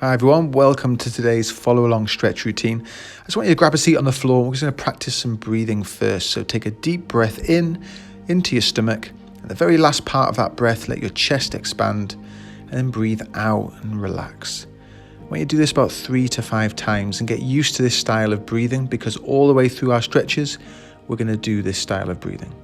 Hi everyone, welcome to today's follow along stretch routine. I just want you to grab a seat on the floor. We're just going to practice some breathing first. So take a deep breath in, into your stomach. At the very last part of that breath, let your chest expand and then breathe out and relax. I want you to do this about 3 to 5 times and get used to this style of breathing because all the way through our stretches, we're going to do this style of breathing.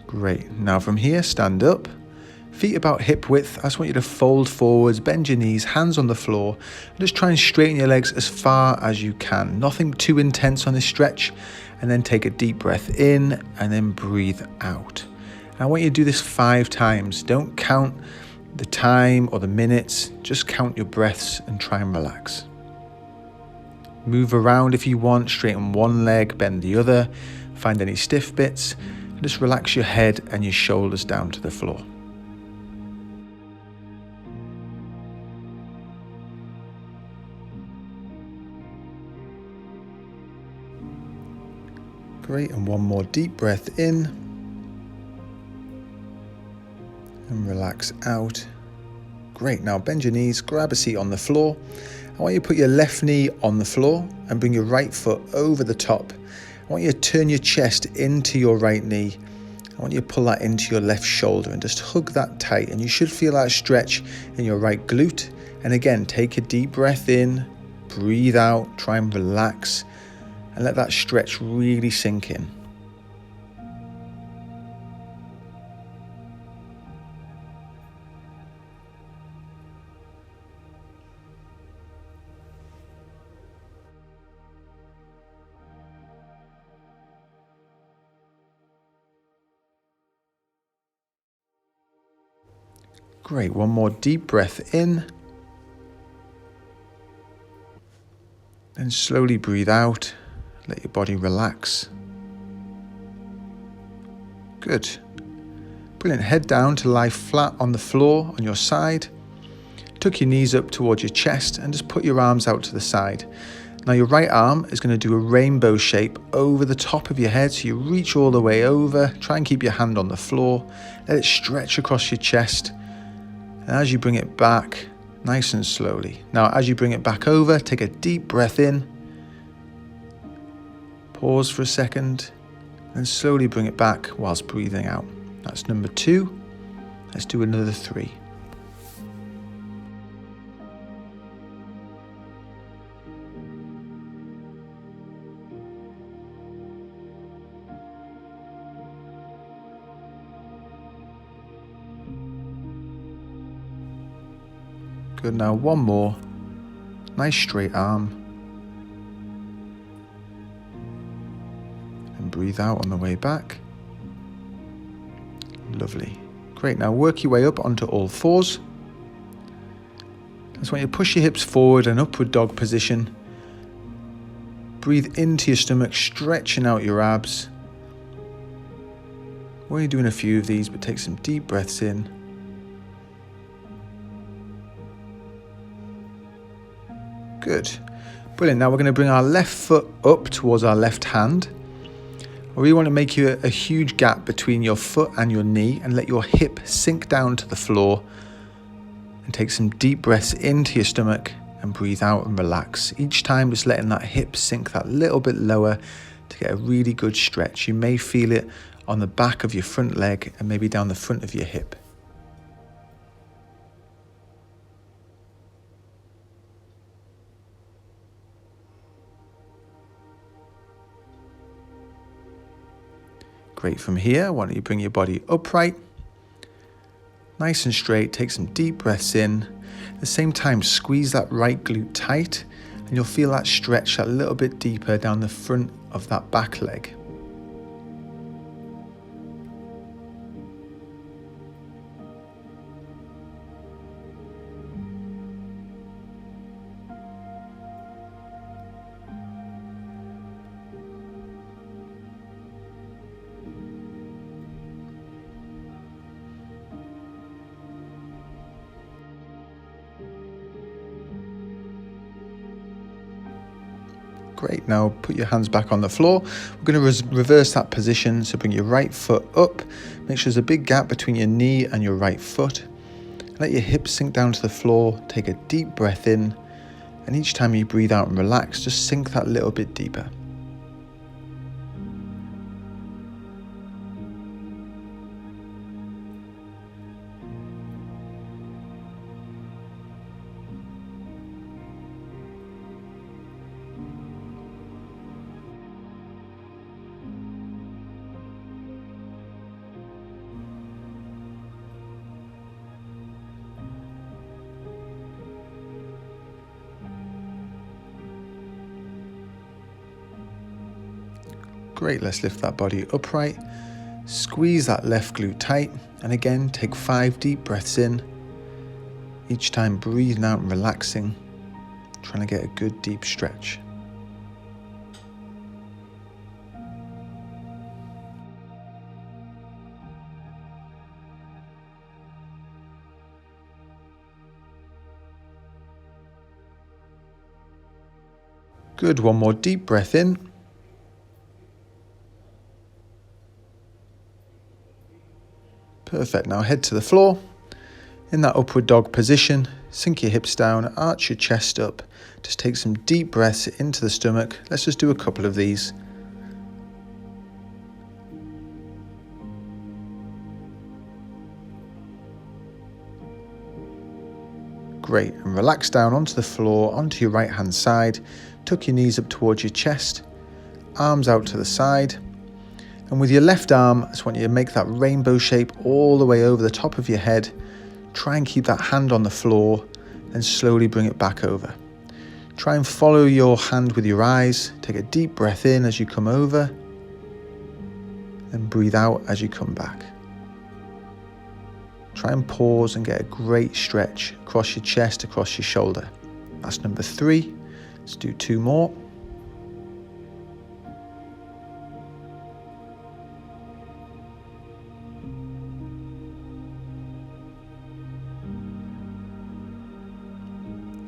Great. Now from here, stand up. Feet about hip width. I just want you to fold forwards, bend your knees, hands on the floor, and just try and straighten your legs as far as you can. Nothing too intense on this stretch. And then take a deep breath in and then breathe out. And I want you to do this 5 times. Don't count the time or the minutes. Just count your breaths and try and relax. Move around if you want. Straighten one leg, bend the other. Find any stiff bits. And just relax your head and your shoulders down to the floor. Great, and one more deep breath in. And relax out. Great, now bend your knees, grab a seat on the floor. I want you to put your left knee on the floor and bring your right foot over the top. I want you to turn your chest into your right knee. I want you to pull that into your left shoulder and just hug that tight. And you should feel that stretch in your right glute. And again, take a deep breath in, breathe out, try and relax, and let that stretch really sink in. Great, one more deep breath in. Then slowly breathe out. Let your body relax. Good. Brilliant. Head down to lie flat on the floor on your side. Tuck your knees up towards your chest and just put your arms out to the side. Now your right arm is going to do a rainbow shape over the top of your head. So you reach all the way over. Try and keep your hand on the floor. Let it stretch across your chest. And as you bring it back, nice and slowly. Now, as you bring it back over, take a deep breath in. Pause for a second, and slowly bring it back whilst breathing out. That's number 2. Let's do another 3. Good, now one more. Nice straight arm. And breathe out on the way back. Lovely. Great, now work your way up onto all fours. Just want you to push your hips forward and upward dog position. Breathe into your stomach, stretching out your abs. We're only doing a few of these, but take some deep breaths in. Good. Brilliant. Now we're going to bring our left foot up towards our left hand. I really want to make you a huge gap between your foot and your knee and let your hip sink down to the floor. And take some deep breaths into your stomach and breathe out and relax. Each time just letting that hip sink that little bit lower to get a really good stretch. You may feel it on the back of your front leg and maybe down the front of your hip. Great. From here, why don't you bring your body upright, nice and straight. Take some deep breaths in. At the same time, squeeze that right glute tight, and you'll feel that stretch a little bit deeper down the front of that back leg. Great, now put your hands back on the floor. We're going to reverse that position, so bring your right foot up. Make sure there's a big gap between your knee and your right foot. Let your hips sink down to the floor, take a deep breath in, and each time you breathe out and relax, just sink that little bit deeper. Great, let's lift that body upright. Squeeze that left glute tight, and again, take 5 deep breaths in. Each time breathing out and relaxing, trying to get a good deep stretch. Good, one more deep breath in. Perfect, now head to the floor. In that upward dog position, sink your hips down, arch your chest up. Just take some deep breaths into the stomach. Let's just do a couple of these. Great, and relax down onto the floor, onto your right hand side. Tuck your knees up towards your chest, arms out to the side. And with your left arm, I just want you to make that rainbow shape all the way over the top of your head. Try and keep that hand on the floor and slowly bring it back over. Try and follow your hand with your eyes. Take a deep breath in as you come over and breathe out as you come back. Try and pause and get a great stretch across your chest, across your shoulder. That's number 3. Let's do 2 more.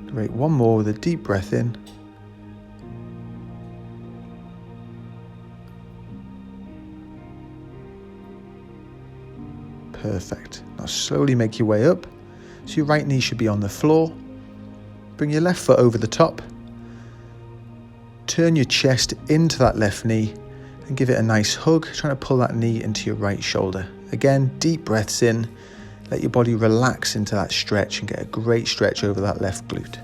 Great, one more with a deep breath in. Perfect. Now slowly make your way up. So your right knee should be on the floor. Bring your left foot over the top. Turn your chest into that left knee and give it a nice hug, trying to pull that knee into your right shoulder. Again, deep breaths in. Let your body relax into that stretch and get a great stretch over that left glute.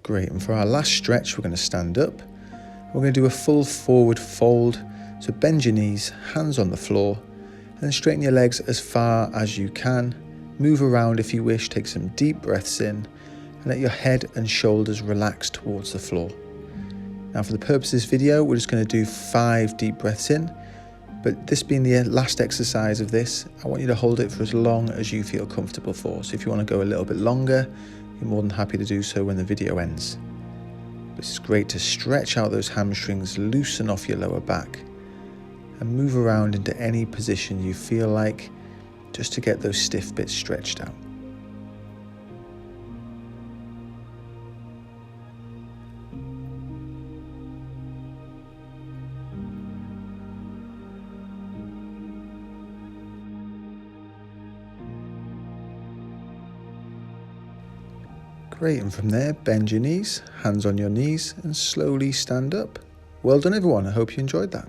Great, and for our last stretch, we're going to stand up. We're going to do a full forward fold. So bend your knees, hands on the floor, and then straighten your legs as far as you can. Move around if you wish, take some deep breaths in, and let your head and shoulders relax towards the floor. Now for the purpose of this video, we're just going to do 5 deep breaths in, but this being the last exercise of this, I want you to hold it for as long as you feel comfortable for. So if you want to go a little bit longer, you're more than happy to do so when the video ends. It's great to stretch out those hamstrings, loosen off your lower back, and move around into any position you feel like, just to get those stiff bits stretched out. Great, and from there, bend your knees, hands on your knees, and slowly stand up. Well done everyone, I hope you enjoyed that.